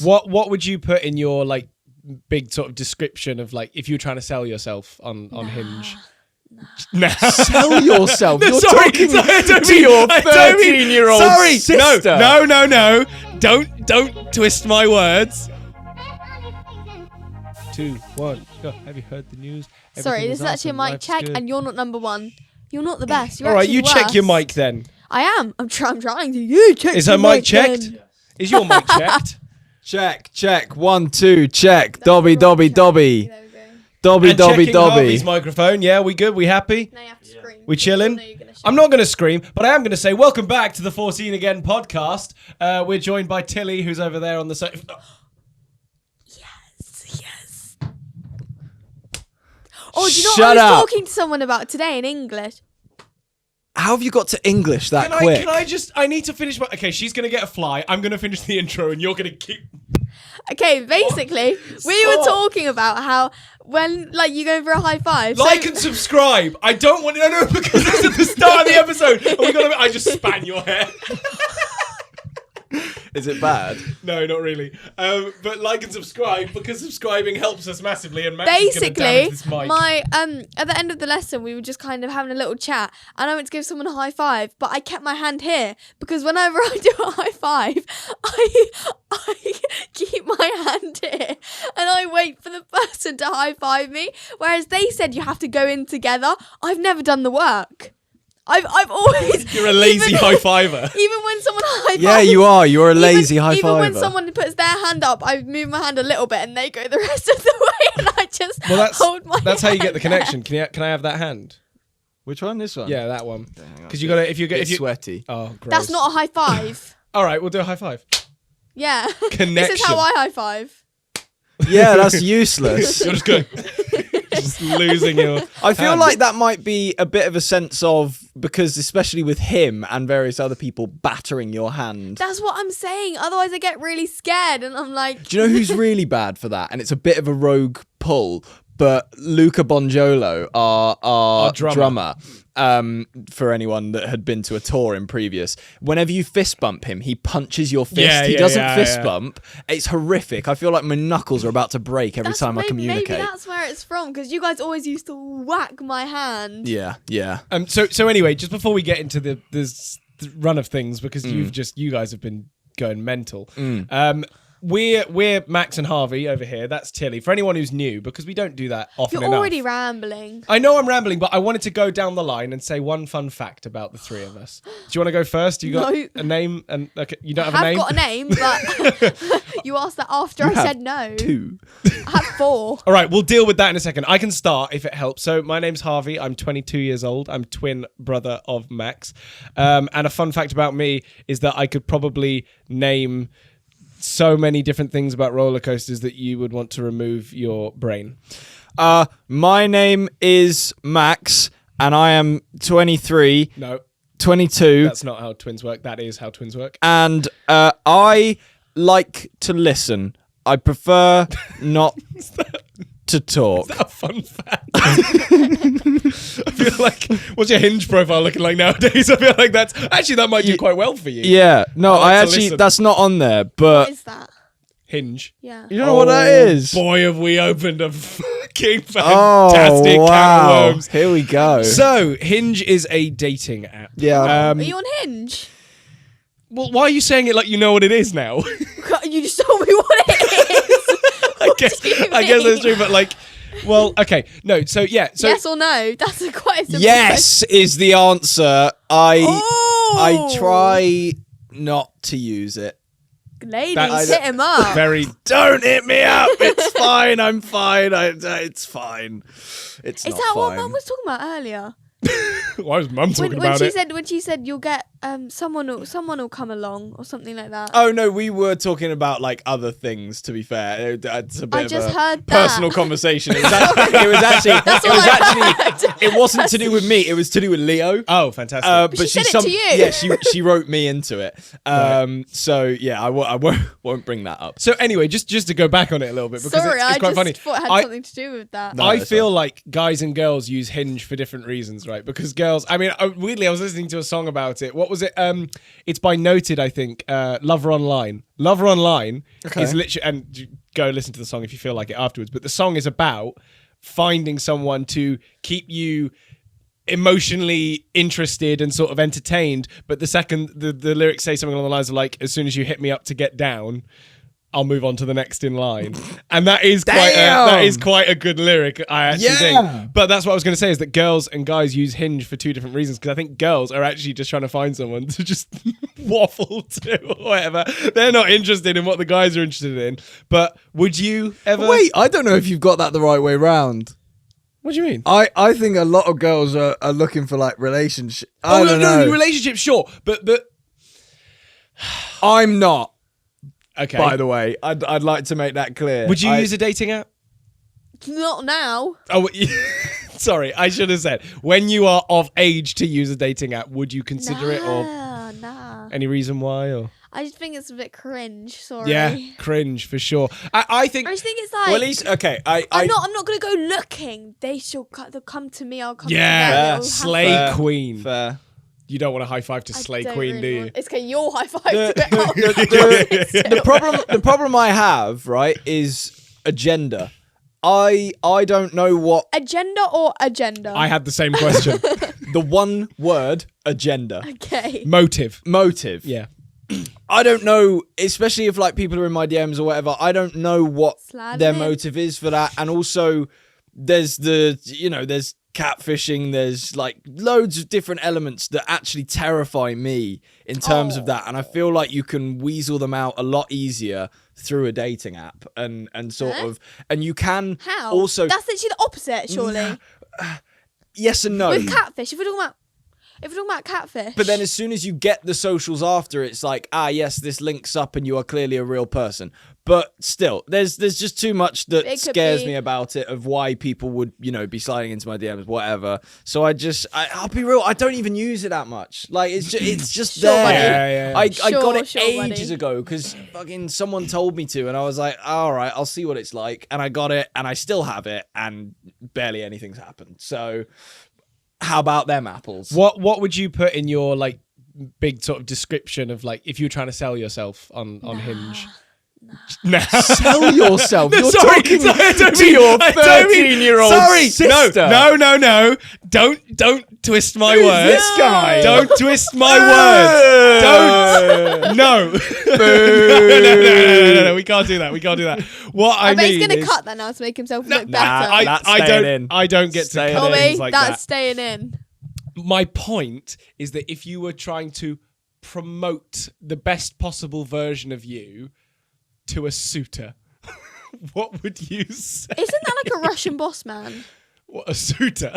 What would you put in your like big sort of description of like if you were trying to sell yourself on Hinge? No. Sell yourself. You're talking to your 13-year-old sister. No. Don't twist my words. 2, 1, go. Have you heard the news? Sorry, this is actually a mic check, and you're not number one. You're not the best. You're all right, you worse. check your mic then. I am. I'm trying to. You check. Is her mic checked? Then. Is your mic checked? Check. 1, 2, check. Dobby. Dobby. Checking Harvey's microphone. Yeah, we good? We happy? Now you have to scream. We chilling? I'm not going to scream, but I am going to say welcome back to the 14 Again podcast. We're joined by Tilly, who's over there on the sofa. Yes. Oh, do you know what I was talking to someone about today in English? How have you got to English that quick? I need to finish my... Okay, she's going to get a fly. I'm going to finish the intro and you're going to keep... Okay, basically, we were talking about how when, like, you go for a high five... Like and subscribe. I don't want... No, because it's at the start of the episode. I just span your hair. Is it bad? No, not really. But like and subscribe because subscribing helps us massively. And Max basically, is this mic. my at the end of the lesson, we were just kind of having a little chat, and I went to give someone a high five, but I kept my hand here because whenever I do a high five, I keep my hand here and I wait for the person to high five me. Whereas they said you have to go in together. I've never done the work. I've always... You're a lazy high fiver. Even when someone high fives... Yeah, you are. You're a lazy high fiver. Even when someone puts their hand up, I move my hand a little bit and they go the rest of the way and I just hold my That's how you get the hand connection. Can I have that hand? Which one? This one? Yeah, that one. Because you got to... If you sweaty. Oh, gross. That's not a high five. All right, we'll do a high five. Yeah. Connection. This is how I high five. Yeah, that's useless. You're just good. Just losing your I feel hand. like that might be a bit of a sense of, because especially with him and various other people battering your hand. That's what I'm saying. Otherwise I get really scared and I'm like... Do you know who's really bad for that? And it's a bit of a rogue pull, but Luca Bongiolo, our drummer, for anyone that had been to a tour in previous, whenever you fist bump him, he punches your fist. He doesn't fist bump. It's horrific. I feel like my knuckles are about to break every time I communicate. Maybe that's where it's from, because you guys always used to whack my hand. Yeah. So anyway, just before we get into the run of things, because you guys have been going mental. We're Max and Harvey over here. That's Tilly. For anyone who's new, because we don't do that often enough. You're already rambling. I know I'm rambling, but I wanted to go down the line and say one fun fact about the three of us. Do you want to go first? You got a name? And you don't have a name? I've got a name, but you asked that after I said no. 2. I have 4. All right, we'll deal with that in a second. I can start if it helps. So my name's Harvey. I'm 22 years old. I'm twin brother of Max. And a fun fact about me is that I could probably name so many different things about roller coasters that you would want to remove your brain. My name is Max, and I am 23. No. 22. That's not how twins work. That is how twins work. And I like to listen. I prefer not to talk. Is that a fun fact? I feel like, what's your Hinge profile looking like nowadays? I feel like that might do quite well for you. Yeah, no, that's not on there, but... What is that? Hinge. Yeah. You don't know what that is? Boy, have we opened a fucking fantastic can of worms. Here we go. So, Hinge is a dating app. Yeah. Are you on Hinge? Well, why are you saying it like you know what it is now? You just told me what it is. I guess that's true, but like, well, okay, no, so yeah, so yes or no? That's quite a simple yes question. Is the answer. I try not to use it. Ladies, hit him up. Don't hit me up. It's fine. I'm fine. It's fine. It's not Is that fine. what Mum was talking about earlier? Why was Mum talking about it? When she said you'll get someone will come along or something like that. Oh no, we were talking about like other things. To be fair, it's a bit of a heard personal conversation. It was actually. It wasn't to do with me. It was to do with Leo. Oh, fantastic! But she said it to you. Yeah, she wrote me into it. So yeah, I won't bring that up. So anyway, just to go back on it a little bit because it's quite funny. Thought it had something to do with that. No, I feel like guys and girls use Hinge for different reasons, right? Because girls, I mean, weirdly, I was listening to a song about it. What was it? It's by Noted, I think. Lover Online. Lover Online is literally, and you go listen to the song if you feel like it afterwards. But the song is about finding someone to keep you emotionally interested and sort of entertained. But the second the lyrics say something along the lines of like, as soon as you hit me up to get down, I'll move on to the next in line. And that is quite a good lyric, I actually think. But that's what I was going to say, is that girls and guys use Hinge for two different reasons, because I think girls are actually just trying to find someone to just waffle to or whatever. They're not interested in what the guys are interested in. But would you ever... Wait, I don't know if you've got that the right way round. What do you mean? I think a lot of girls are looking for like relationship. I don't know. Relationship, sure. But I'm not. Okay. By the way, I'd like to make that clear. Would you use a dating app? Not now. Oh, sorry, I should have said. When you are of age to use a dating app, would you consider it, or Nah. any reason why? Or I just think it's a bit cringe. Sorry. yeah, cringe for sure. I think. I just think it's like. Well, at least okay. I'm not gonna go looking. They'll come to me. I'll come. Yeah, to them. slay queen. Fair. You don't want to high five to slay queen, do you? It's okay. You're high five to it. The problem I have, right, is agenda. I don't know what Agenda or agenda? I had the same question. the one word agenda. Okay. Motive. Yeah. Yeah. I don't know, especially if like people are in my DMs or whatever. I don't know what Slamming their it. motive is for that, and also there's there's catfishing. There's like loads of different elements that actually terrify me in terms of that, and I feel like you can weasel them out a lot easier through a dating app, and sort of, and you can How? also That's literally the opposite, surely. yes and no. With catfish, if we're talking about catfish. But then as soon as you get the socials after, it's like, yes, this links up and you are clearly a real person. But still, there's just too much that scares me about it, of why people would, be sliding into my DMs, whatever. So I'll be real, I don't even use it that much. Like, it's just Sure, there. buddy. I got it buddy. ages ago because fucking someone told me to, and I was like, all right, I'll see what it's like. And I got it, and I still have it, and barely anything's happened. So how about them apples? What would you put in your like big sort of description of like if you were trying to sell yourself on Hinge? No. Sell yourself. You're sorry, talking I don't to mean- your I don't mean- 13-year-old Sorry, sister. No. Don't twist my words. this guy? Don't twist my words. Don't. No. No. We can't do that. What I I bet mean he's gonna is, cut that now to make himself look Nah, better. that's staying in. I don't get to Staying cut in. Tommy, things like that's that. staying in. My point is that if you were trying to promote the best possible version of you to a suitor, what would you say? Isn't that like a Russian boss man? What, a suitor?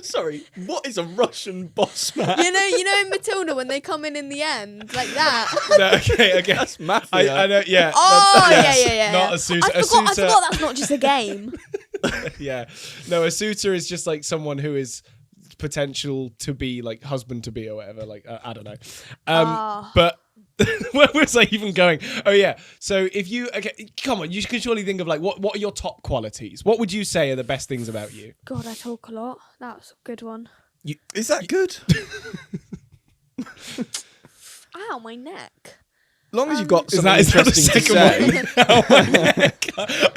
Sorry, what is a Russian boss man? You know in Matilda when they come in the end like that. No, okay. That's mafia. I know, yeah. Oh that's- yeah. Not a suitor. I forgot that's not just a game. Yeah. No, a suitor is just like someone who is potential to be like husband to be or whatever. Like, I don't know. But where was I even going? Oh yeah. So if you, okay, come on, you can surely think of like, what are your top qualities? What would you say are the best things about you? God, I talk a lot. That was a good one. Is that good? Ow, my neck. As long as you got Is something that the interesting to second say. one? Ow, my neck.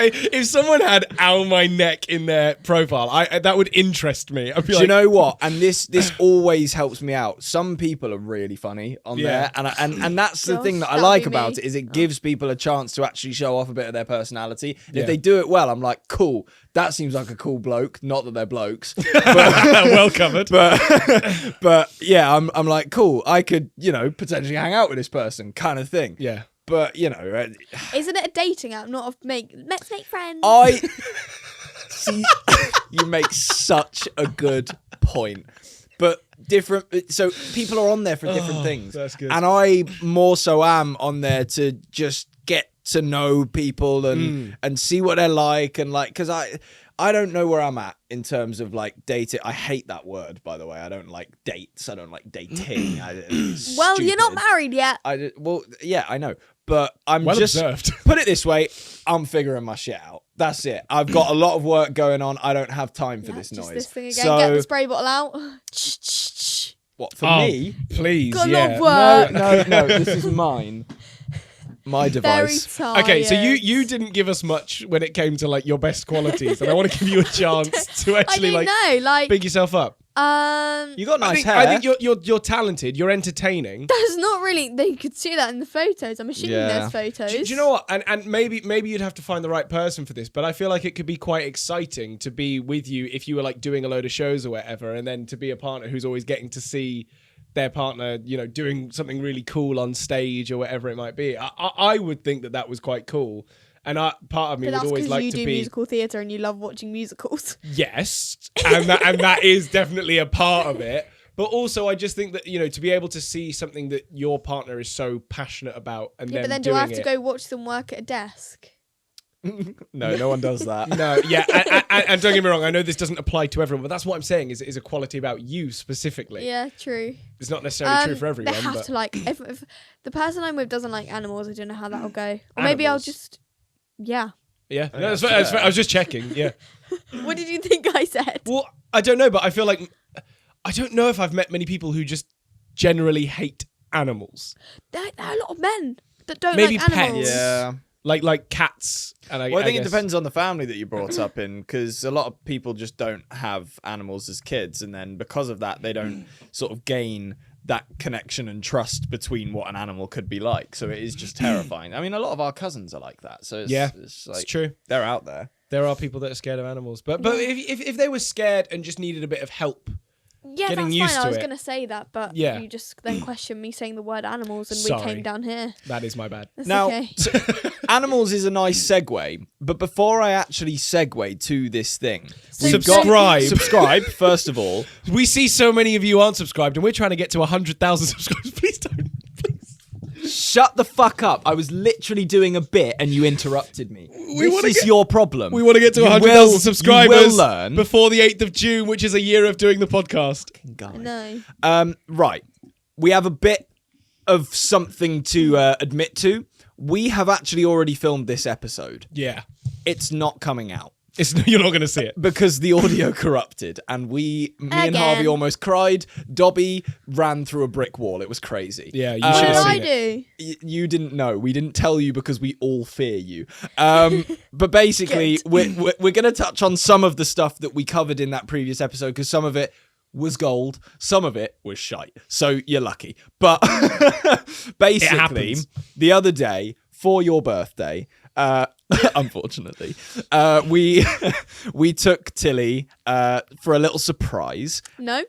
If someone had "ow my neck" in their profile, that would interest me. I'd be Do like, you know what? And this always helps me out. Some people are really funny on Yeah. there, and that's the Gosh, thing that I that'd like be about me. it, is it gives people a chance to actually show off a bit of their personality. And Yeah. if they do it well, I'm like, cool. That seems like a cool bloke. Not that they're blokes, well covered. but yeah, I'm like, cool. I could potentially hang out with this person, kind of thing. Yeah. But Isn't it a dating app? Not let's make friends. I see. You make such a good point. But different. So people are on there for different things. That's good. And I more so am on there to just get to know people and see what they're like, and like, because I don't know where I'm at in terms of like dating. I hate that word, by the way. I don't like dates. I don't like dating. Well, you're not Stupid. married yet. Well, yeah, I know. but I'm Well just observed. put it this way, I'm figuring my shit out. That's it. I've got a lot of work going on. I don't have time for this Just noise. this thing again. So, Get the spray bottle out. what, for me? Please, Got a yeah. lot of work. No, this is mine. My Very device. tired. Okay, so you didn't give us much when it came to like your best qualities, and I want to give you a chance to actually I don't know, big yourself up. You got nice hair. I think you're talented. You're entertaining. There's not really. They could see that in the photos. I'm assuming there's photos. Do you know what? And maybe you'd have to find the right person for this, but I feel like it could be quite exciting to be with you if you were like doing a load of shows or whatever, and then to be a partner who's always getting to see their partner, doing something really cool on stage or whatever it might be. I would think that was quite cool. And part of me But would that's always because like you to do be musical theatre and you love watching musicals. yes, and that is definitely a part of it. But also, I just think that to be able to see something that your partner is so passionate about, and Yeah, but then do I have to go watch them work at a desk? No one does that. No, yeah, and don't get me wrong. I know this doesn't apply to everyone, but that's what I'm saying is a quality about you specifically. Yeah, true. It's not necessarily true for everyone. They have but to if the person I'm with doesn't like animals, I don't know how that'll go. Or maybe I'll just. Yeah. Yeah, no, that's fair. I was just checking. Yeah. What did you think I said? Well, I don't know, but I feel like I don't know if I've met many people who just generally hate animals. There are a lot of men that don't Maybe like animals. pets. Yeah. Like cats. And I think guess it depends on the family that you brought up in, because a lot of people just don't have animals as kids, and then because of that, they don't sort of gain that connection and trust between what an animal could be like. So it is just terrifying. I mean, a lot of our cousins are like that. So it's true. They're out there. There are people that are scared of animals, but if they were scared and just needed a bit of help, yeah, getting that's used fine. to I was it. going to say that, but Yeah. you just then questioned me saying the word animals, and we Sorry. came down here. that is my bad. That's Now, okay. animals is a nice segue, but before I actually segue to this thing, So we've got- subscribe. subscribe first of all. We see so many of you aren't subscribed, and we're trying to get to 100,000 subscribers. Please don't. Please. Shut the fuck up! I was literally doing a bit and you interrupted me. wanna This is get- your problem. We want to get to You 100,000 will- subscribers You will learn. before the 8th of June, which is a year of doing the podcast. Guy. No. Right. We have a bit of something to admit to. We have actually already filmed this episode. Yeah. It's not coming out You're not going to see it. because the audio corrupted, and me and Harvey Again. almost cried. Dobby ran through a brick wall. It was crazy. Yeah, you What should did have I seen it. do? You didn't know. We didn't tell you because we all fear you. But basically, we're going to touch on some of the stuff that we covered in that previous episode, because some of it was gold, some of it was shite. So you're lucky. But basically, the other day for your birthday, unfortunately, we took Tilly for a little surprise. No.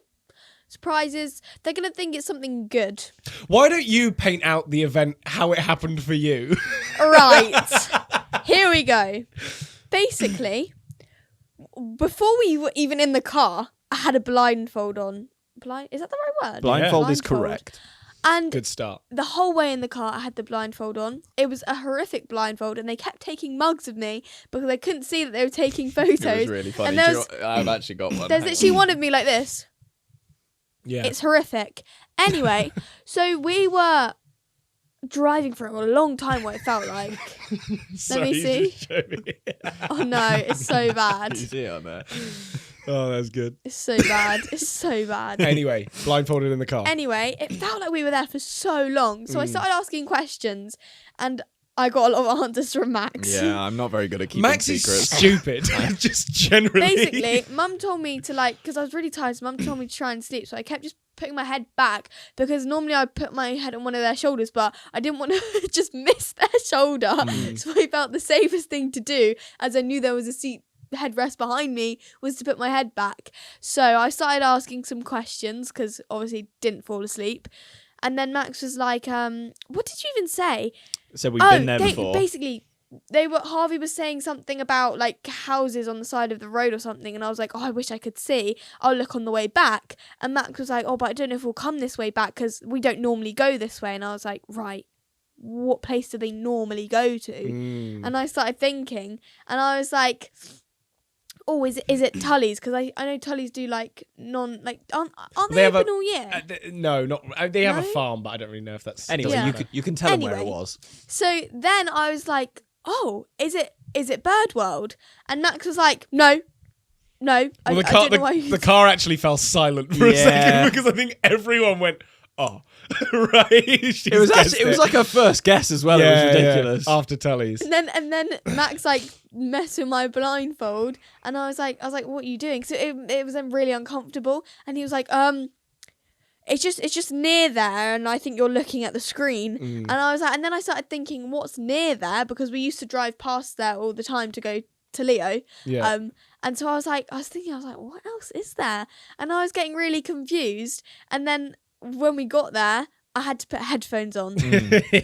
Surprises. They're going to think it's something good. Why don't you paint out the event, how it happened for you? Right. Here we go. Basically, before we were even in the car, I had a blindfold on. Is that the right word? Blindfold is correct. And Good start. the whole way in the car, I had the blindfold on. It was a horrific blindfold, and they kept taking mugs of me because they couldn't see that they were taking photos. It was really funny. And I've actually got one. there's literally one of me like this. Yeah. It's horrific. Anyway, so we were driving for a long time, what it felt like. Let me see. Oh no, it's so bad. You see it on there? Oh, that's good. It's so bad. It's so bad. Anyway, blindfolded in the car. Anyway, it felt like we were there for so long. So I started asking questions, and I got a lot of answers from Max. Yeah, I'm not very good at keeping Max secrets. is stupid. Just generally. Basically, Mum told me to because I was really tired, so Mum told me to try and sleep. So I kept just putting my head back because normally I put my head on one of their shoulders, but I didn't want to just miss their shoulder. So I felt the safest thing to do, as I knew there was a seat headrest behind me, was to put my head back. So I started asking some questions because obviously didn't fall asleep. And then Max was like, what did you even say? So we've been there before. Basically, Harvey was saying something about like houses on the side of the road or something, and I was like, oh, I wish I could see. I'll look on the way back. And Max was like, oh, but I don't know if we'll come this way back because we don't normally go this way. And I was like, right, what place do they normally go to? And I started thinking, and I was like, oh, is it Tully's? Because I know Tully's do like aren't They they have open all year? No, not they have a No? farm, but I don't really know if that's Anyway, Yeah. you can tell him where it Anyway. was. So then I was like, oh, is it Bird World? And Max was like, no. Well, I the don't know why the car actually fell silent for a Yeah. second because I think everyone went, oh, right. It was like her first guess as well. It was ridiculous. Yeah, after Tully's. And then Max like messed with my blindfold, and I was like, what are you doing? So it was then really uncomfortable, and he was like, it's just near there, and I think you're looking at the screen. And I was like, and then I started thinking, what's near there? Because we used to drive past there all the time to go to Leo. Yeah. And so I was like, what else is there? And I was getting really confused. And then when we got there, I had to put headphones on.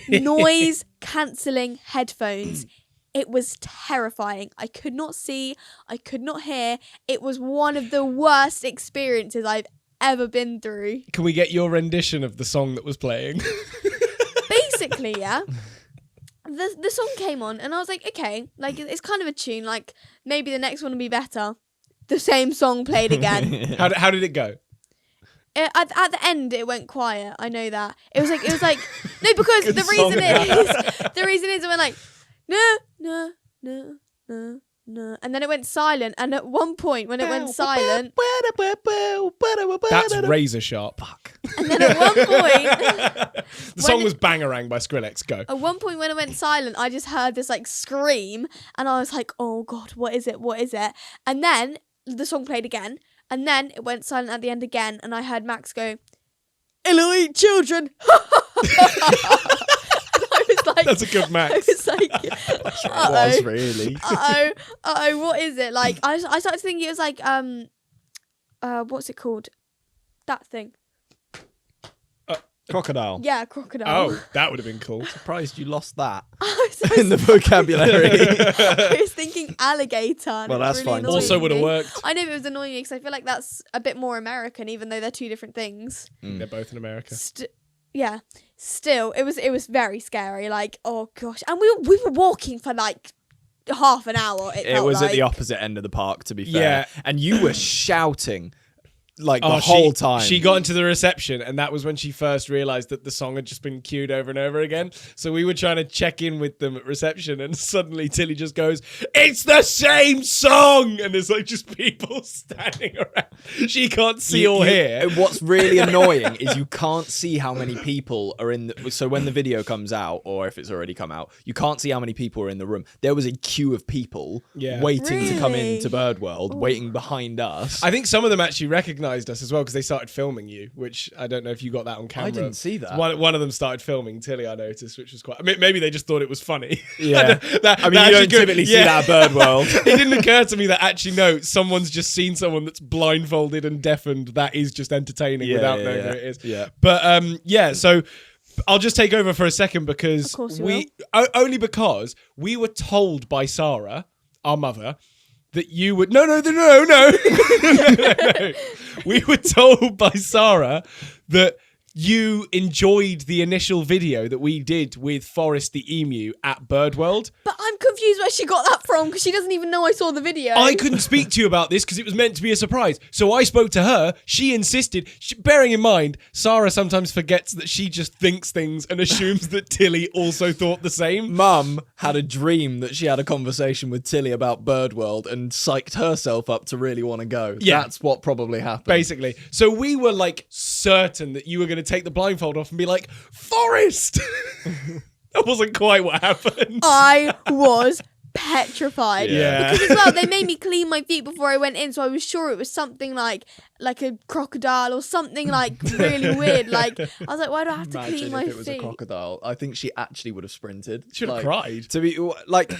Noise cancelling headphones. It was terrifying. I could not see. I could not hear. It was one of the worst experiences I've ever been through. Can we get your rendition of the song that was playing? Basically, yeah. The song came on, and I was like, okay, like it's kind of a tune. Like maybe the next one will be better. The same song played again. How did it go? At the end, it went quiet. I know that. It was like no, because Good the reason is it went like no, and then it went silent. And at one point, when it went silent, That's razor sharp. Fuck. and then at one point, The song was Bangarang by Skrillex. Go. at one point when it went silent, I just heard this like scream, and I was like, oh god, what is it? What is it? And then the song played again, and then it went silent at the end again, and I heard Max go, "Illiterate children." I was like, That's a good I Max. was like, It was really. what is it? Like I started thinking it was like what's it called? That thing. Crocodile. Yeah, crocodile. Oh, that would have been cool. Surprised you lost that I was, in the vocabulary. I was thinking alligator. And Well, it was that's really fine. annoying Also would have me. worked. I know it was annoying me because I feel like that's a bit more American, even though they're two different things. They're both in America. Yeah. Still, it was very scary. Like, oh gosh, and we were walking for like half an hour. It was at the opposite end of the park, to be fair. Yeah. And you were shouting like the Oh, whole time. She got into the reception, and that was when she first realised that the song had just been queued over and over again. So we were trying to check in with them at reception, and suddenly Tilly just goes, "It's the same song!" And there's like just people standing around. She can't see or hear. What's really annoying is you can't see how many people are in the... So when the video comes out, or if it's already come out, you can't see how many people are in the room. There was a queue of people waiting to come Really? into Bird World, waiting behind us. I think some of them actually recognised us as well because they started filming you, which I don't know if you got that on camera. I didn't see that. One of them started filming Tilly, I noticed, which was quite... Maybe they just thought it was funny. Yeah. I mean, you don't typically see that at Bird World. It didn't occur to me that actually, no, someone's just seen someone that's blindfolded and deafened. That is just entertaining without knowing who it is. Yeah. But, so... I'll just take over for a second because Of course you only because we were told by Sarah, our mother, that you would no. We were told by Sarah that you enjoyed the initial video that we did with Forrest the Emu at Bird World. But I'm confused where she got that from because she doesn't even know I saw the video. I couldn't speak to you about this because it was meant to be a surprise. So I spoke to her. She insisted. Bearing in mind, Sarah sometimes forgets that she just thinks things and assumes that Tilly also thought the same. Mum had a dream that she had a conversation with Tilly about Bird World and psyched herself up to really want to go. Yeah. That's what probably happened. Basically. So we were like certain that you were going to take the blindfold off and be like, Forrest! That wasn't quite what happened. I was petrified. Yeah. Because as well, they made me clean my feet before I went in, so I was sure it was something like a crocodile or something like really weird. Like I was like, why do I have to Imagine clean my if it was feet? a crocodile. I think she actually would have sprinted. Should have cried. To be like,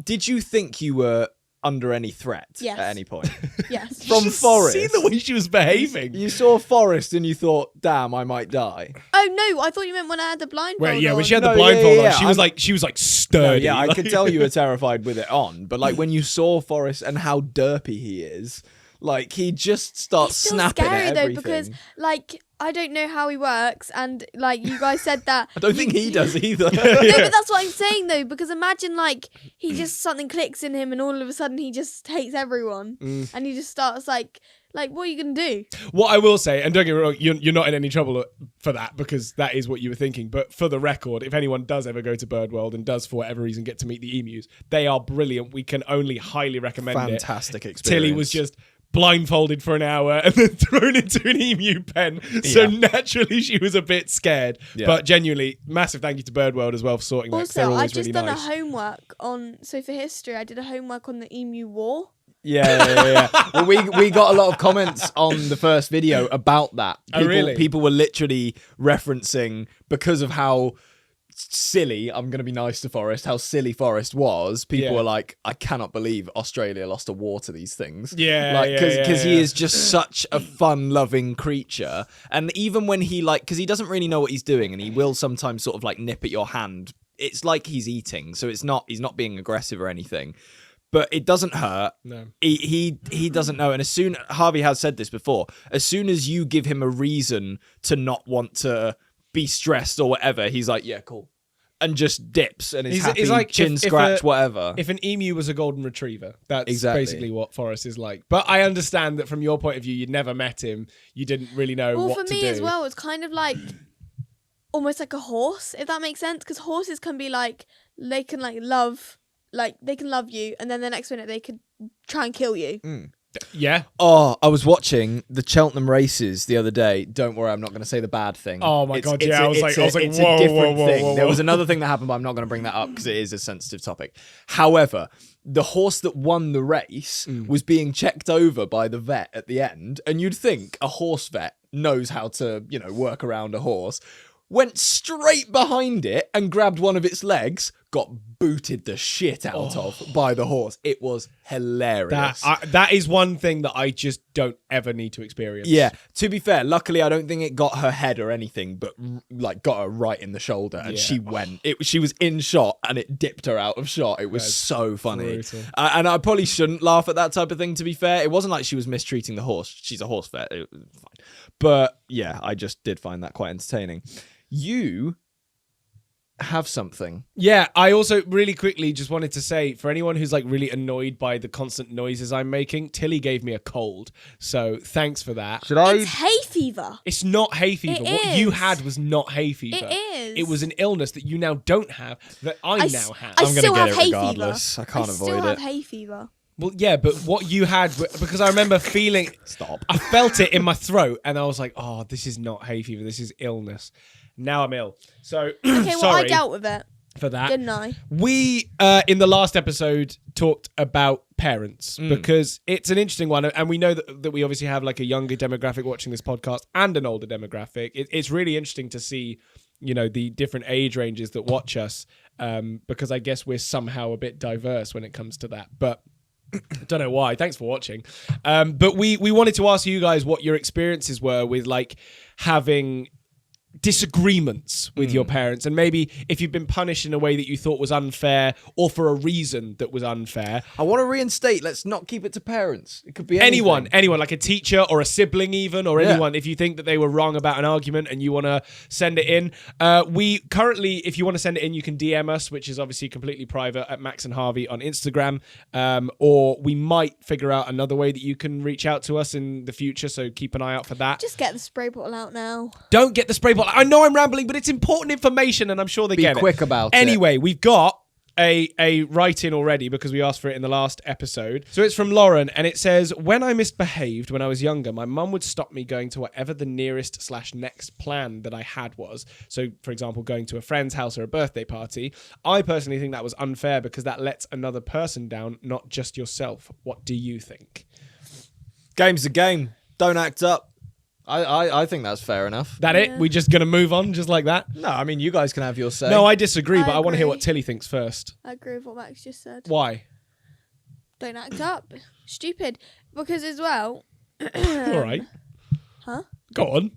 did you think you were under any threat Yes. at any point? Yes. From Just Forrest. See the way she was behaving. You saw Forrest and you thought, damn, I might die. Oh no, I thought you meant when I had the blindfold Well, yeah, on. when she had No, the blindfold yeah, on, she was like No, sturdy. yeah, I like- could tell you were terrified with it on, but like when you saw Forrest and how derpy he is, like he just starts It's still snapping scary at though everything. because like I don't know how he works, and like you guys said that. I don't think he does either. No, but that's what I'm saying though, because imagine like he just something clicks in him, and all of a sudden he just hates everyone, and he just starts like what are you gonna do? What I will say, and don't get me wrong, you're not in any trouble for that because that is what you were thinking. But for the record, if anyone does ever go to Birdworld and does for whatever reason get to meet the emus, they are brilliant. We can only highly recommend it. Fantastic experience. Tilly was just blindfolded for an hour and then thrown into an emu pen. So naturally she was a bit scared. Yeah. But genuinely, massive thank you to Birdworld as well for sorting that. Also, I've just really done nice. a homework on, so for history, I did a homework on the emu war. Yeah. Well, we got a lot of comments on the first video about that. People were literally referencing, because of how silly, I'm going to be nice to Forrest, how silly Forrest was. People were like, I cannot believe Australia lost a war to these things. Because he is just such a fun-loving creature. And even when he because he doesn't really know what he's doing, and he will sometimes sort of like nip at your hand. It's like he's eating, so he's not being aggressive or anything. But it doesn't hurt. No. He doesn't know. And Harvey has said this before, as soon as you give him a reason to not want to be stressed or whatever, he's like, yeah, cool. And just dips and is happy, like chin scratch, whatever. If an emu was a golden retriever, that's basically what Forrest is like. But I understand that from your point of view, you'd never met him. You didn't really know what to do. Well, for me as well, it's kind of like almost like a horse, if that makes sense. Because horses can be like, they can love you, and then the next minute they could try and kill you. Yeah. Oh, I was watching the Cheltenham races the other day. Don't worry, I'm not going to say the bad thing. Oh my God, yeah. I was like, it's whoa, a different whoa, thing. whoa. There was another thing that happened, but I'm not going to bring that up because it is a sensitive topic. However, the horse that won the race was being checked over by the vet at the end, and you'd think a horse vet knows how to, work around a horse. Went straight behind it and grabbed one of its legs, got booted the shit out of by the horse. It was hilarious. That is one thing that I just don't ever need to experience. Yeah, to be fair, luckily I don't think it got her head or anything, but got her right in the shoulder, and she went. She was in shot and it dipped her out of shot. It was so funny. And I probably shouldn't laugh at that type of thing, to be fair. It wasn't like she was mistreating the horse. She's a horse vet. It was fine. But yeah, I just did find that quite entertaining. You have something. Yeah, I also really quickly just wanted to say, for anyone who's really annoyed by the constant noises I'm making, Tilly gave me a cold. So thanks for that. It's hay fever. It's not hay fever. What you had was not hay fever. It is. It was an illness that you now don't have, that I now have. I'm still have get it hay regardless. fever. I can't avoid it. I still have hay fever. Well, yeah, but what you had, because I remember feeling... Stop. I felt it in my throat, and I was like, oh, this is not hay fever. This is illness. Now I'm ill. So, okay, well, sorry I dealt with it. For that. Didn't I? We, in the last episode, talked about parents, because it's an interesting one, and we know that we obviously have a younger demographic watching this podcast and an older demographic. It's really interesting to see, the different age ranges that watch us, because I guess we're somehow a bit diverse when it comes to that. But I don't know why. Thanks for watching. But we wanted to ask you guys what your experiences were with having disagreements with your parents, and maybe if you've been punished in a way that you thought was unfair, or for a reason that was unfair. I want to reinstate, let's not keep it to parents. It could be anything. anyone like a teacher or a sibling even, or anyone. If you think that they were wrong about an argument and you want to send it in, we currently, if you want to send it in, you can DM us, which is obviously completely private, at Max and Harvey on Instagram, or we might figure out another way that you can reach out to us in the future, so keep an eye out for that. Just get the spray bottle out now. Don't get the spray bottle. I know I'm rambling, but it's important information, and I'm sure they get it. Be quick about it. Anyway, we've got a write-in already because we asked for it in the last episode. So it's from Lauren, and it says, when I misbehaved when I was younger, my mum would stop me going to whatever the nearest/next plan that I had was. So, for example, going to a friend's house or a birthday party. I personally think that was unfair because that lets another person down, not just yourself. What do you think? Game's a game. Don't act up. I think that's fair enough. That it? We just going to move on just like that? No, I mean, you guys can have your say. No, I disagree, but I want to hear what Tilly thinks first. I agree with what Max just said. Why? Don't act up. Stupid. Because as well... All right. Huh? Go on.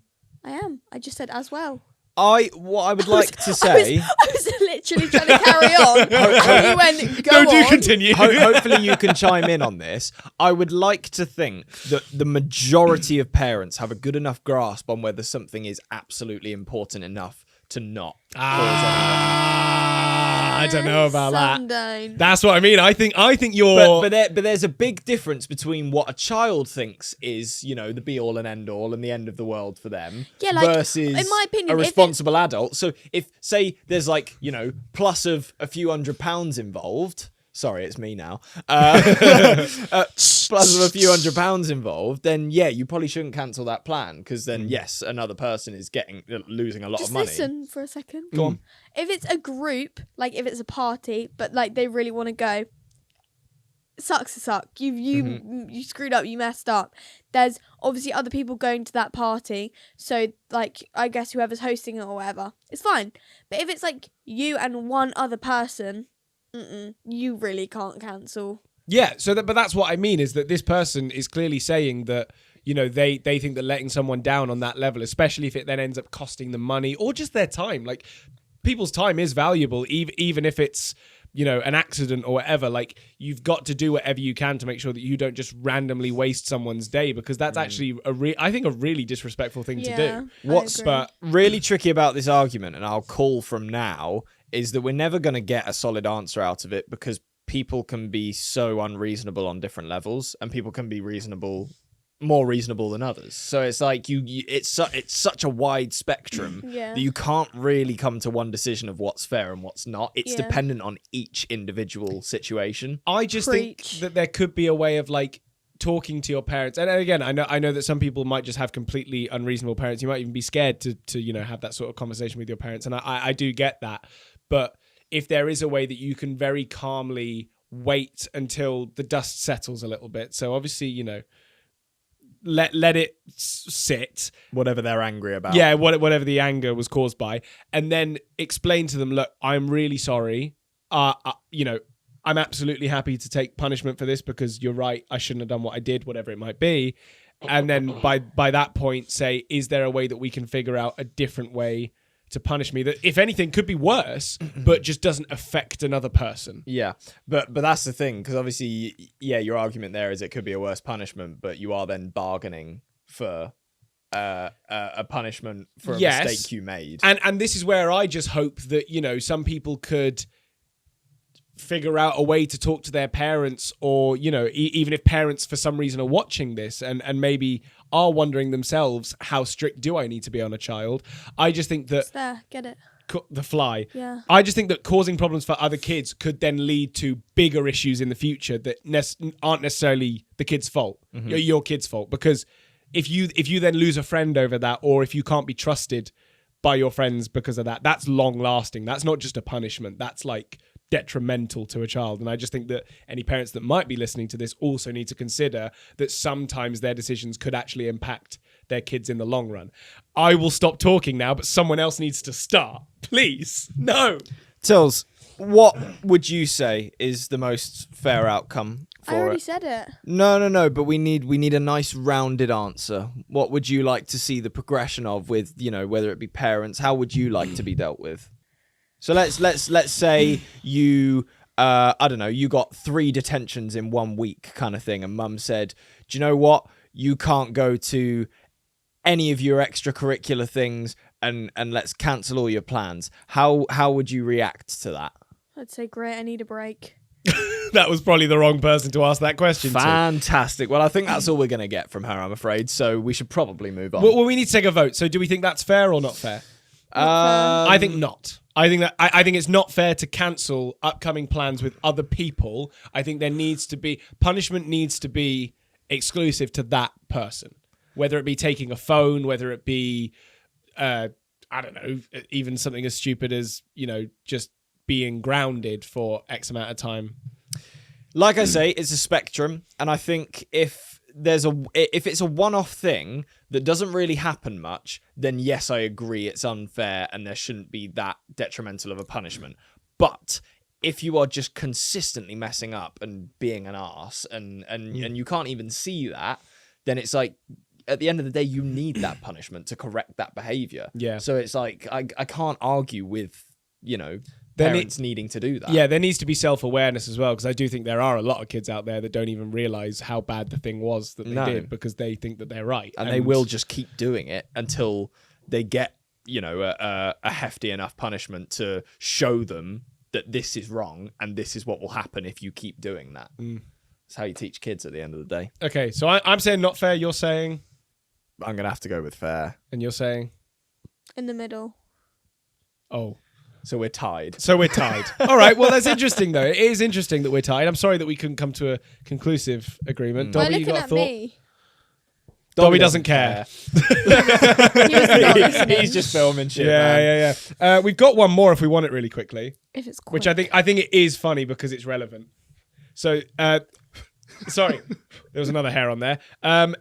I am. I just said as well. What I would like to say. I was literally trying to carry on. And you went, go No, do on. continue. Hopefully you can chime in on this. I would like to think that the majority of parents have a good enough grasp on whether something is absolutely important enough to not I don't know about that. Sundown. That's what I mean. I think you're. But there's a big difference between what a child thinks is, the be all and end all and the end of the world for them, Yeah, like, versus in my opinion, a if responsible adult. So if say there's plus of a few £100 involved. Sorry, it's me now. Plus of a few £100 involved, then yeah, you probably shouldn't cancel that plan because then yes, another person is losing a lot of money. Just listen for a second. Go on. If it's a group, like if it's a party, but like they really want to go, sucks to suck. You screwed up. You messed up. There's obviously other people going to that party, so like I guess whoever's hosting it or whatever, it's fine. But if it's like you and one other person. You really can't cancel. Yeah, but that's what I mean is that this person is clearly saying that, they think that letting someone down on that level, especially if it then ends up costing them money or just their time, like people's time is valuable, even if it's, an accident or whatever, like you've got to do whatever you can to make sure that you don't just randomly waste someone's day because that's actually I think a really disrespectful thing to do. What's really tricky about this argument, and I'll call from now, is that we're never going to get a solid answer out of it because people can be so unreasonable on different levels and people can be more reasonable than others. So it's like it's such a wide spectrum that you can't really come to one decision of what's fair and what's not. It's dependent on each individual situation. I just think that there could be a way of like talking to your parents, and again, I know that some people might just have completely unreasonable parents. You might even be scared to have that sort of conversation with your parents, and I do get that. But if there is a way that you can very calmly wait until the dust settles a little bit, so obviously let it sit, whatever they're angry about. Yeah, whatever the anger was caused by, and then explain to them, look, I'm really sorry. I'm absolutely happy to take punishment for this because you're right. I shouldn't have done what I did, whatever it might be. And then by that point, say, is there a way that we can figure out a different way to punish me that, if anything, could be worse, but just doesn't affect another person? Yeah, but that's the thing, because obviously, your argument there is it could be a worse punishment, but you are then bargaining for a punishment for a mistake you made. And this is where I just hope that, some people could figure out a way to talk to their parents, or even if parents for some reason are watching this and maybe are wondering themselves, how strict do I need to be on a child? I just think that it's there, get it, the fly. Yeah. I just think that causing problems for other kids could then lead to bigger issues in the future that aren't necessarily the kid's fault, your kid's fault, because if you then lose a friend over that, or if you can't be trusted by your friends because of that, that's long lasting. That's not just a punishment, that's like detrimental to a child. And I just think that any parents that might be listening to this also need to consider that sometimes their decisions could actually impact their kids in the long run. I will stop talking now, but someone else needs to start. Please. No. Tills, what would you say is the most fair outcome for I already said it. No, but we need a nice rounded answer. What would you like to see the progression of with, whether it be parents, how would you like to be dealt with? So let's say you I don't know, you got 3 detentions in 1 week kind of thing, and mum said, do you know what? You can't go to any of your extracurricular things and let's cancel all your plans. How would you react to that? I'd say, great, I need a break. That was probably the wrong person to ask that question to. Fantastic. Well, I think that's all we're going to get from her, I'm afraid. So we should probably move on. Well, we need to take a vote. So do we think that's fair or not fair? I think not. I think it's not fair to cancel upcoming plans with other people. I think there needs to be punishment needs to be exclusive to that person, whether it be taking a phone, whether it be I don't know, even something as stupid as just being grounded for X amount of time. Like I say, it's a spectrum, and I think if it's a one-off thing that doesn't really happen much, then yes, I agree it's unfair and there shouldn't be that detrimental of a punishment. But if you are just consistently messing up and being an arse and you can't even see that, then it's like, at the end of the day, you need that punishment to correct that behavior. Yeah. So it's like, I can't argue with, parents needing to do that. Yeah, there needs to be self-awareness as well, because I do think there are a lot of kids out there that don't even realize how bad the thing was that they did, because they think that they're right. And they will just keep doing it until they get, a hefty enough punishment to show them that this is wrong and this is what will happen if you keep doing that. That's how you teach kids at the end of the day. Okay, so I'm saying not fair, you're saying? I'm going to have to go with fair. And you're saying? In the middle. Oh. So we're tied. All right, well, that's interesting, though. It is interesting that we're tied. I'm sorry that we couldn't come to a conclusive agreement. Why Dobby, you looking got a at thought? me? Dobby doesn't care. He was not listening. He's just filming shit. Yeah. We've got one more if we want it really quickly. If it's quick. Which I think it is funny because it's relevant. So, sorry, there was another hair on there.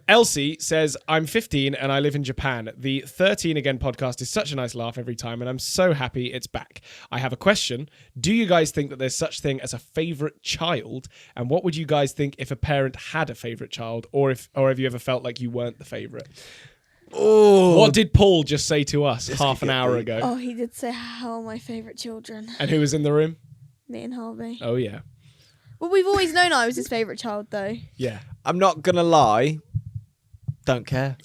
Elsie says, I'm 15 and I live in Japan. The 13 Again podcast is such a nice laugh every time and I'm so happy it's back. I have a question. Do you guys think that there's such thing as a favourite child? And what would you guys think if a parent had a favourite child, or have you ever felt like you weren't the favourite? Oh, What did Paul just say to us half an hour ago? Oh, he did say, how are my favourite children? And who was in the room? Me and Harvey. Oh, yeah. Well, we've always known I was his favourite child, though. Yeah. I'm not gonna lie. Don't care.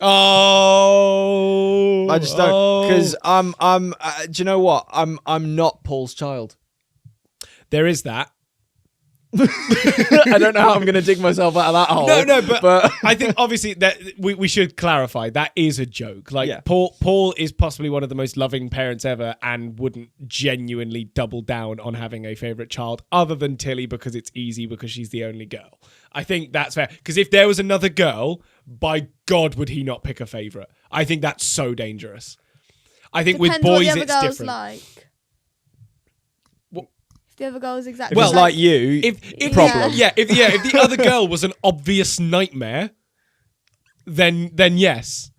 Oh, I just don't, because do you know what? I'm not Paul's child. There is that. I don't know how I'm going to dig myself out of that hole. No, but I think obviously that we should clarify that is a joke. Like, Paul is possibly one of the most loving parents ever and wouldn't genuinely double down on having a favourite child other than Tilly because it's easy because she's the only girl. I think that's fair. Because if there was another girl, by God, would he not pick a favourite? I think that's so dangerous. I think Depends with boys what the it's other girl's different. like. What? If the other girl is exactly Well, like you, If problem. if the other girl was an obvious nightmare, then yes.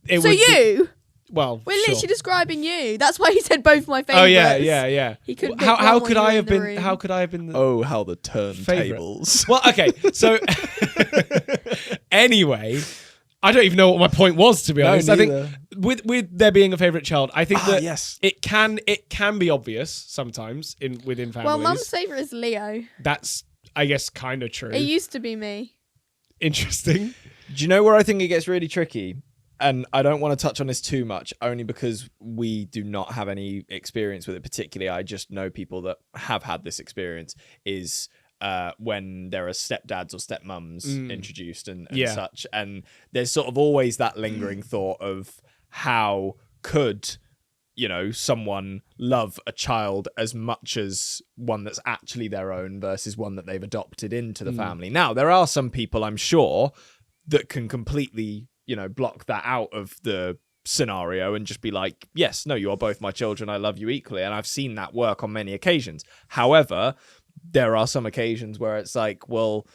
It So would you? Well, We're sure. literally describing you. That's why he said both my favourites. Oh yeah. He could How could I have been? How could I have been? Oh, how the turntables. Well, okay. So anyway, I don't even know what my point was, to be honest. I think with there being a favourite child, I think that yes. it can be obvious sometimes within families. Well, Mum's favourite is Leo. That's, I guess, kind of true. It used to be me. Interesting. Do you know where I think it gets really tricky? And I don't want to touch on this too much, only because we do not have any experience with it particularly. I just know people that have had this experience, is when there are stepdads or stepmums introduced and such. And there's sort of always that lingering thought of how could, someone love a child as much as one that's actually their own versus one that they've adopted into the family. Now, there are some people, I'm sure, that can completely block that out of the scenario and just be like, yes, no, you are both my children. I love you equally. And I've seen that work on many occasions. However, there are some occasions where it's like, well,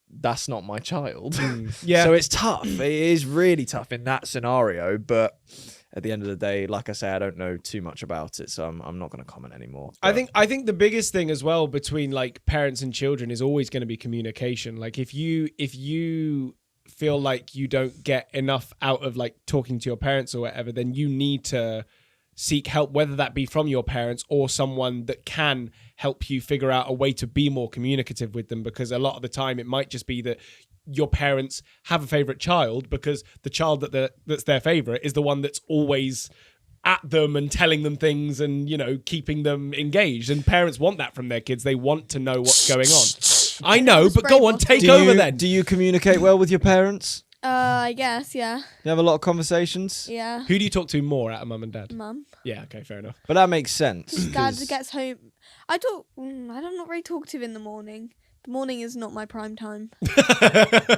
that's not my child. Yeah. So it's tough. It is really tough in that scenario. But at the end of the day, like I say, I don't know too much about it. So I'm not going to comment anymore. But I think the biggest thing as well between like parents and children is always going to be communication. Like if you feel like you don't get enough out of like talking to your parents or whatever, then you need to seek help, whether that be from your parents or someone that can help you figure out a way to be more communicative with them, because a lot of the time it might just be that your parents have a favorite child because the child that's their favorite is the one that's always at them and telling them things and keeping them engaged, and parents want that from their kids. They want to know what's going on. I know, but go on, take over then. Do you communicate well with your parents? I guess, yeah. You have a lot of conversations? Yeah. Who do you talk to more out of mum and dad? Mum. Yeah, okay, fair enough. But that makes sense. Dad 'cause- gets home. I'm not very talkative in the morning. The morning is not my prime time.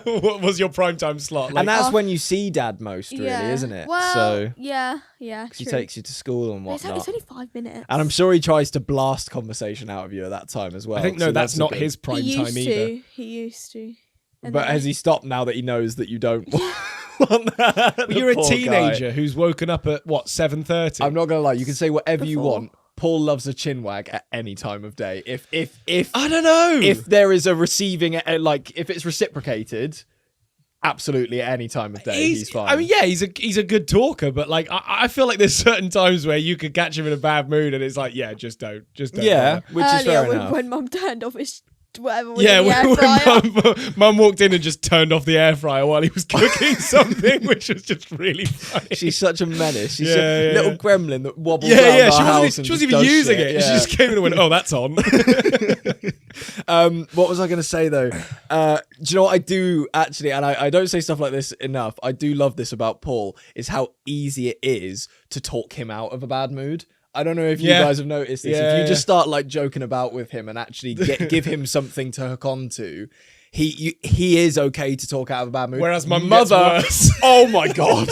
What was your prime time slot? and that's when you see dad most, really, isn't it? Well, So yeah. 'cause he True. takes you to school and whatnot. It's only 5 minutes. And I'm sure he tries to blast conversation out of you at that time as well. I think so that's a not good- his prime he time used either. to. He used to. And But then- has he stopped now that he knows that you don't want that? But The you're a poor guy. teenager who's woken up at 7:30. I'm not gonna lie. You can say whatever you Before. want. Paul loves a chin wag at any time of day. If I don't know. if there is a receiving, like if it's reciprocated, absolutely at any time of day, he's fine. I mean, yeah, he's a good talker, but like I feel like there's certain times where you could catch him in a bad mood, and it's like, yeah, just don't. Yeah, bother. which is fair enough. When Mum turned off his whatever was Yeah, in the air fryer. when Mum walked in and just turned off the air fryer while he was cooking something, which was just really funny. She's such a menace. She's Yeah, a yeah, little yeah. gremlin that wobbles around our house. She wasn't even using it. Yeah. She just came in and went, "Oh, that's on." What was I going to say though? Do you know what I do actually? And I don't say stuff like this enough. I do love this about Paul, is how easy it is to talk him out of a bad mood. I don't know if you guys have noticed this. If you just start like joking about with him and actually give him something to hook onto, he is okay to talk out of a bad mood. Whereas my mother, oh my God,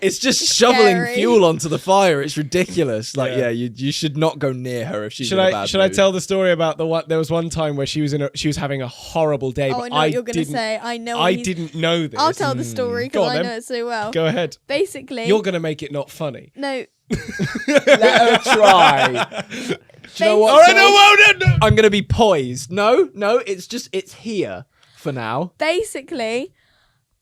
it's just shoveling Scary. fuel onto the fire. It's ridiculous. Like, you should not go near her if she's in a bad should mood. I tell the story about the one? There was one time where she was having a horrible day. Oh, but I know what you're going to say. I know. I didn't know this. I'll tell the story Go because on, I then. know it so well. Go ahead. Basically, You're going to make it not funny. no. Let her try. Do you know what? All right, no. I'm gonna be poised. No, it's here for now. Basically,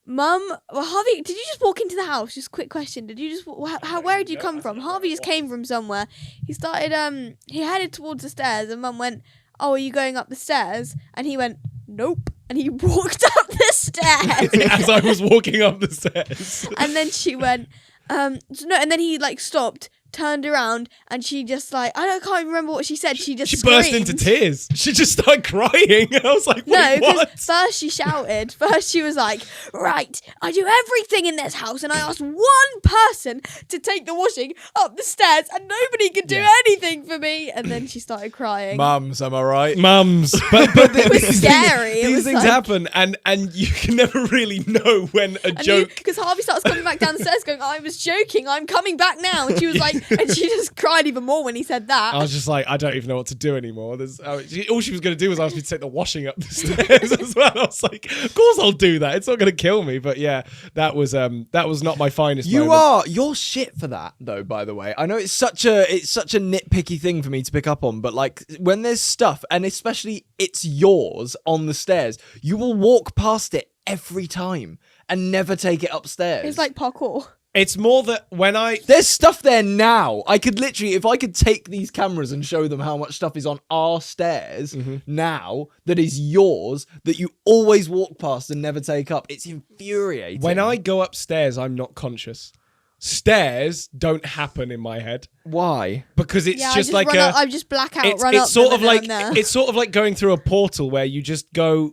Mum, Harvey, did you just walk into the house? Just a quick question. Did you just where did you come from? Harvey just came from somewhere. He started he headed towards the stairs and Mum went, "Oh, are you going up the stairs?" And he went, "Nope." And he walked up the stairs. As I was walking up the stairs. And then she went, no, and then he like stopped, turned around, and she just like, I can't remember what she said. She just She screamed. burst into tears. She just started crying. And I was like, No, wait, because what? first she shouted. First she was like, "Right, I do everything in this house, and I asked one person to take the washing up the stairs, and nobody could do anything for me." And then she started crying. Mums, am I right? Mums. But It was scary. It These was things like- happen, and you can never really know when a joke. Because Harvey starts coming back down the stairs going, "I was joking, I'm coming back now." And she was like, and she just cried even more when he said that. I was just like, I don't even know what to do anymore. All she was going to do was ask me to take the washing up the stairs as well. I was like, of course I'll do that. It's not going to kill me. But yeah, that was not my finest moment. You're shit for that though, by the way. I know it's such a nitpicky thing for me to pick up on, but like when there's stuff, and especially it's yours on the stairs, you will walk past it every time and never take it upstairs. It's like parkour. It's more that when There's stuff there now. I could literally, if I could take these cameras and show them how much stuff is on our stairs now that is yours, that you always walk past and never take up. It's infuriating. When I go upstairs, I'm not conscious. Stairs don't happen in my head Why? because it's Yeah, just like I just black out, it's run up. sort of them, like and then I'm there. it's sort of like going through a portal where you go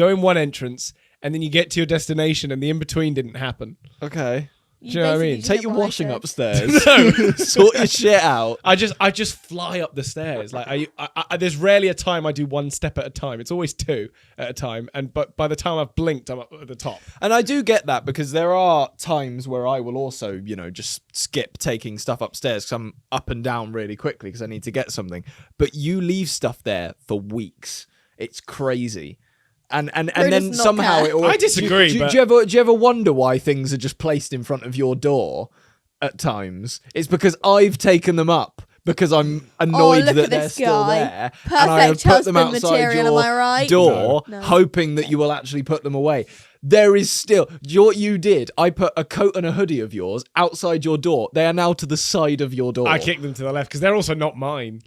in one entrance and then you get to your destination and the in between didn't happen. Okay. You do you know what I basically mean? just Take get your what I washing said. upstairs. No. Sort your shit out. I just fly up the stairs. Like I there's rarely a time I do one step at a time. It's always two at a time. But by the time I've blinked, I'm up at the top. And I do get that because there are times where I will also, just skip taking stuff upstairs because I'm up and down really quickly because I need to get something. But you leave stuff there for weeks. It's crazy. And Bruno's then not somehow care. it always, I disagree, Do but- you ever wonder why things are just placed in front of your door at times? It's because I've taken them up because I'm annoyed look that at they're this still guy. there, and I have Perfect put them husband outside material, your am I right? door, No. hoping that you will actually put them away. There is still what you did. I put a coat and a hoodie of yours outside your door. They are now to the side of your door. I kick them to the left because they're also not mine.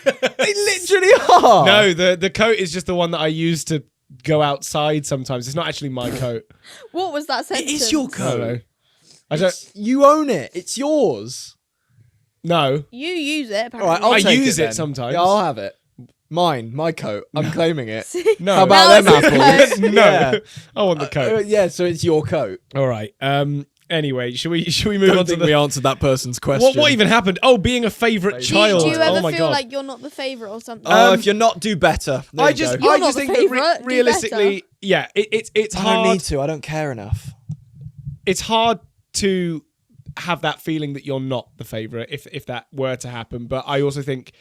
They literally are. No, the coat is just the one that I use to go outside sometimes. It's not actually my coat. What was that it sentence? is your I don't know. coat. I don't. You own it. It's yours. No. You use it, All apparently. right, I'll I take use it then. sometimes. Yeah, I'll have it. Mine, my coat. I'm claiming it. No. How about Now them it's his apples? coat. No. Yeah. I want the coat. Yeah, so it's your coat. All right. Anyway, should we I move on don't to think the we answered that person's question. what even happened? Oh, being a favourite Do child. you ever oh my feel god. like you're not the favourite or something? If you're not, do better. There I you just go. You're I not just the think that favourite, do realistically, yeah, it's I hard. don't need to. I don't care enough. It's hard to have that feeling that you're not the favourite if that were to happen. But I also think Are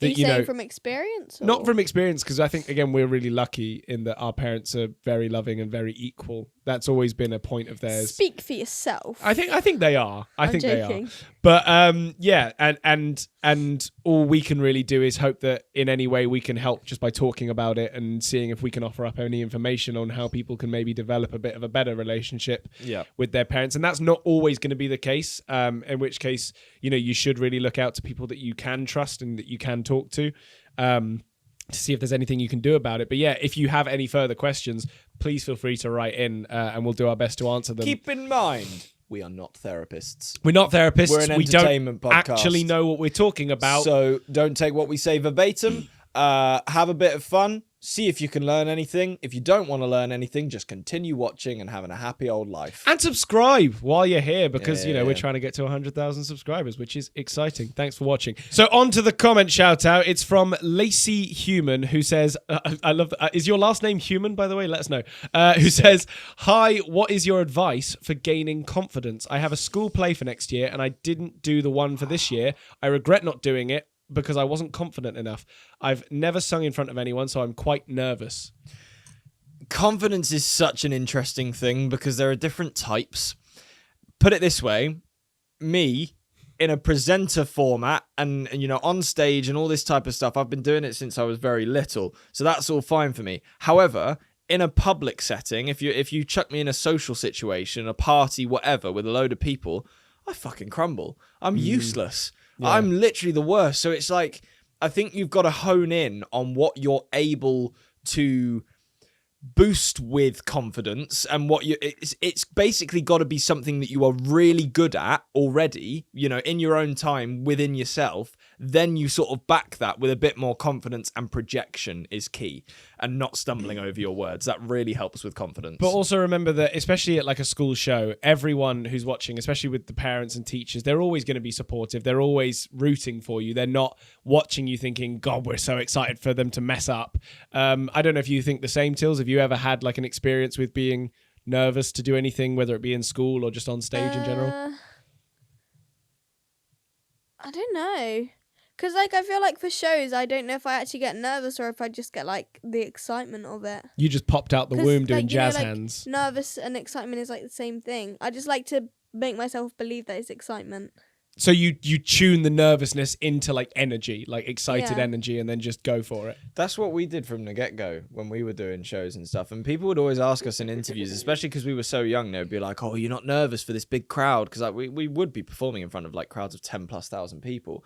that you saying from experience? Or? not from experience, because I think again we're really lucky in that our parents are very loving and very equal That's always been a point of theirs. Speak for yourself. I think they are. I'm think joking. they are. But yeah, and all we can really do is hope that in any way we can help just by talking about it and seeing if we can offer up any information on how people can maybe develop a bit of a better relationship with their parents. And that's not always going to be the case. In which case, you should really look out to people that you can trust and that you can talk to see if there's anything you can do about it. But yeah, if you have any further questions, please feel free to write in and we'll do our best to answer them. Keep in mind, we are not therapists. We're not therapists. We're an entertainment don't podcast. Actually know what we're talking about. So don't take what we say verbatim. Have a bit of fun. See if you can learn anything. If you don't want to learn anything, just continue watching and having a happy old life. And subscribe while you're here because, we're trying to get to 100,000 subscribers, which is exciting. Thanks for watching. So on to the comment shout out. It's from Lacey Human, who says, I love that. Is your last name Human, by the way? Let us know. Who says, hi, what is your advice for gaining confidence? I have a school play for next year and I didn't do the one for this year. I regret not doing it because I wasn't confident enough. I've never sung in front of anyone, so I'm quite nervous. Confidence is such an interesting thing because there are different types. Put it this way, me, in a presenter format and on stage and all this type of stuff, I've been doing it since I was very little, so that's all fine for me. However, in a public setting, if you chuck me in a social situation, a party, whatever, with a load of people, I fucking crumble. I'm useless. Yeah. I'm literally the worst. So it's like, I think you've got to hone in on what you're able to boost with confidence and what it's basically got to be something that you are really good at already, in your own time within yourself. Then you sort of back that with a bit more confidence, and projection is key, and not stumbling over your words. That really helps with confidence. But also remember that, especially at like a school show, everyone who's watching, especially with the parents and teachers, they're always going to be supportive. They're always rooting for you. They're not watching you thinking, God, we're so excited for them to mess up. I don't know if you think the same, Tills. Have you ever had like an experience with being nervous to do anything, whether it be in school or just on stage in general? I don't know. Because, I feel like for shows, I don't know if I actually get nervous or if I just get, the excitement of it. You just popped out the womb doing jazz hands. Nervous and excitement is, the same thing. I just like to make myself believe that it's excitement. So you tune the nervousness into, energy, excited energy, and then just go for it. That's what we did from the get-go when we were doing shows and stuff. And people would always ask us in interviews, especially because we were so young, they'd be like, oh, you're not nervous for this big crowd? Because we would be performing in front of, crowds of 10,000+ people.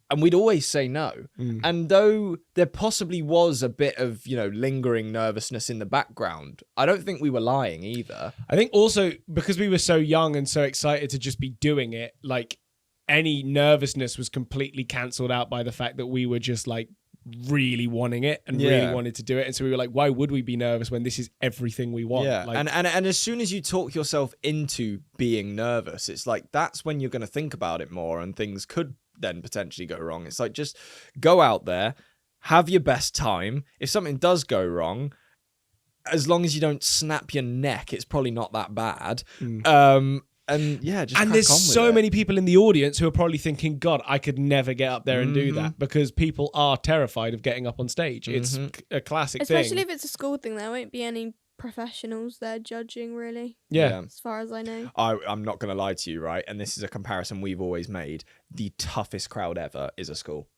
And we'd always say no. And though there possibly was a bit of, lingering nervousness in the background, I don't think we were lying either. I think also because we were so young and so excited to just be doing it, any nervousness was completely cancelled out by the fact that we were just really wanting it and really wanted to do it. And so we were like, why would we be nervous when this is everything we want? Yeah. And as soon as you talk yourself into being nervous, it's that's when you're going to think about it more and things could then potentially go wrong. It's just go out there, have your best time. If something does go wrong, as long as you don't snap your neck, it's probably not that bad. And there's so many people in the audience who are probably thinking, God, I could never get up there and do that, because people are terrified of getting up on stage. It's a classic thing. Especially if it's a school thing, there won't be any professionals there judging, really. Yeah. As far as I know. I'm not going to lie to you, right? And this is a comparison we've always made. The toughest crowd ever is a school.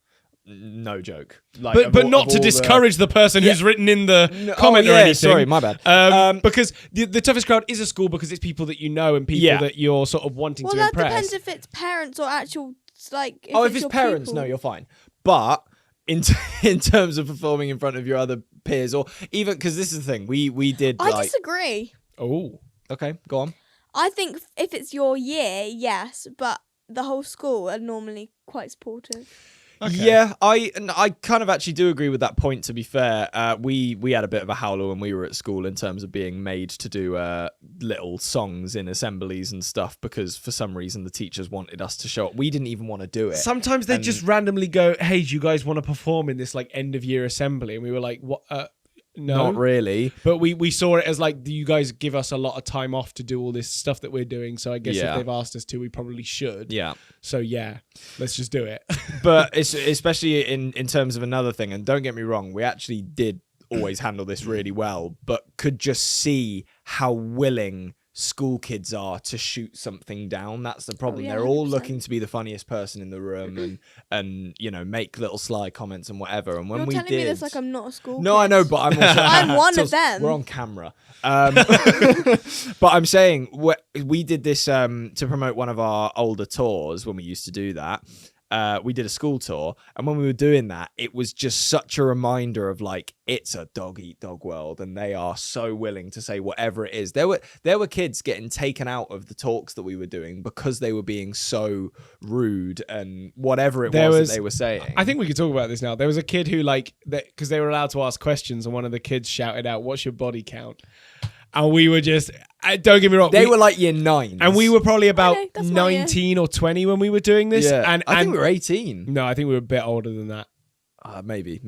No joke. But not to discourage the person who's written in the comment or anything. Sorry, my bad. Because the toughest crowd is a school because it's people that you know and people that you're sort of wanting to impress. Well, that depends if it's parents or actual, if it's parents, no, you're fine. But in terms of performing in front of your other peers, or even, because this is the thing, we did I disagree. Oh, okay, go on. I think if it's your year, yes, but the whole school are normally quite supportive. Okay. Yeah, I kind of actually do agree with that point, to be fair. We had a bit of a howler when we were at school in terms of being made to do little songs in assemblies and stuff, because for some reason the teachers wanted us to show up. We didn't even want to do it. Sometimes they just randomly go, hey, do you guys want to perform in this end of year assembly? And we were like, what? No, not really. But we saw it as you guys give us a lot of time off to do all this stuff that we're doing. So I guess if they've asked us to, we probably should. Yeah. So let's just do it. But it's especially in terms of another thing, and don't get me wrong, we actually did always handle this really well, but could just see how willing school kids are to shoot something down. That's the problem. yeah, They're all 100%. looking to be the funniest person in the room and you know, make little sly comments and whatever. And when You're we telling did, me this like I'm not a school no, kid. I know, but I'm also I'm one of them. We're on camera. But I'm saying we did this to promote one of our older tours when we used to do that. We did a school tour, and when we were doing that, it was just such a reminder of like, it's a dog eat dog world, and they are so willing to say whatever it is. There were kids getting taken out of the talks that we were doing because they were being so rude and whatever it was that they were saying. I think we could talk about this now. There was a kid who because they were allowed to ask questions, and one of the kids shouted out, "What's your body count?" And we were just, don't get me wrong. They were like year 9. And we were probably about know, that's my year. 19 or 20 when we were doing this. Yeah. And I think we were 18. No, I think we were a bit older than that. Maybe.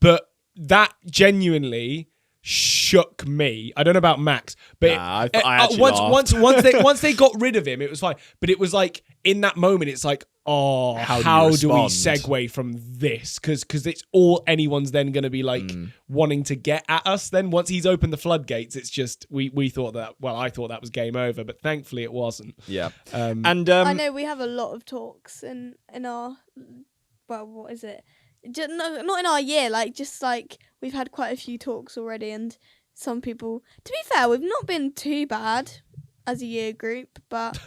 But that genuinely shook me. I don't know about Max, but I actually laughed. once they got rid of him, it was fine. But it was like in that moment, it's like, oh, how do we segue from this? Because it's all anyone's then going to be like wanting to get at us. Then once he's opened the floodgates, it's just we thought that. Well, I thought that was game over, but thankfully it wasn't. Yeah. And I know we have a lot of talks in our, well, what is it? Not in our year, just we've had quite a few talks already, and some people, to be fair, we've not been too bad as a year group, but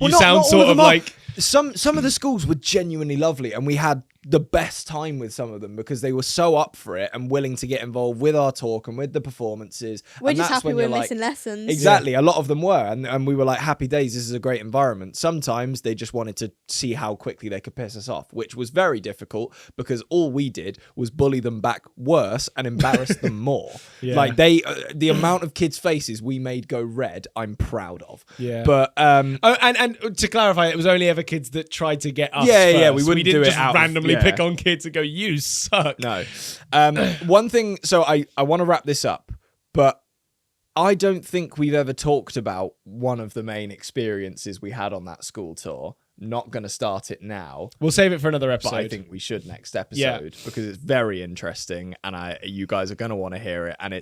you sound sort of like some of the schools were genuinely lovely, and we had the best time with some of them because they were so up for it and willing to get involved with our talk and with the performances. We're and just that's happy when we're missing lessons. Exactly. A lot of them were. And we were like, happy days. This is a great environment. Sometimes they just wanted to see how quickly they could piss us off, which was very difficult because all we did was bully them back worse and embarrass them more. Yeah. Like the amount of kids' faces we made go red, I'm proud of. Yeah. But and to clarify, it was only ever kids that tried to get us. Yeah, first. we wouldn't didn't do it just out of- randomly yeah. pick on kids and go, you suck. No. One thing, so I want to wrap this up, but I don't think we've ever talked about one of the main experiences we had on that school tour. Not going to start it now. We'll save it for another episode. But I think we should next episode because it's very interesting and you guys are going to want to hear it. And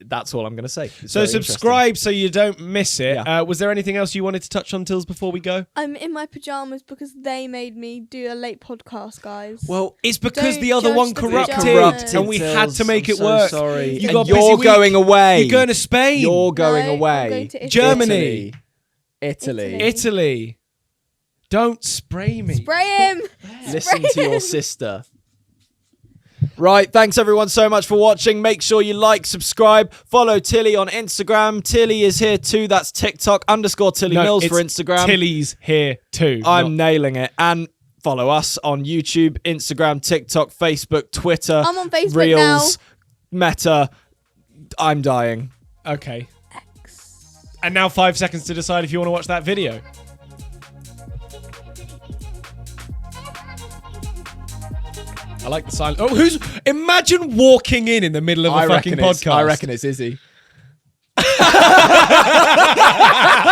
that's all I'm going to say. It's so very subscribe so you don't miss it. Yeah. Was there anything else you wanted to touch on, Tills, before we go? I'm in my pajamas because they made me do a late podcast, guys. Well, It's because Don't the other judge one the corrupted, pajamas. and we had to make it I'm so work. sorry. You And got you're busy week. going away. You're going to Spain. You're going No, I'm away. going to Italy. Germany. Italy. Italy. Don't spray me. Spray him! Listen to your sister. Right, thanks everyone so much for watching. Make sure you like, subscribe, follow Tilly on Instagram. Tilly is here too. That's TikTok _Tilly Mills for Instagram. Tilly's here too. I'm nailing it. And follow us on YouTube, Instagram, TikTok, Facebook, Twitter. I'm on Facebook Reels, Meta. I'm dying. Okay. And now 5 seconds to decide if you want to watch that video. I like the silence. Oh, imagine walking in the middle of a fucking podcast. I reckon it's Izzy.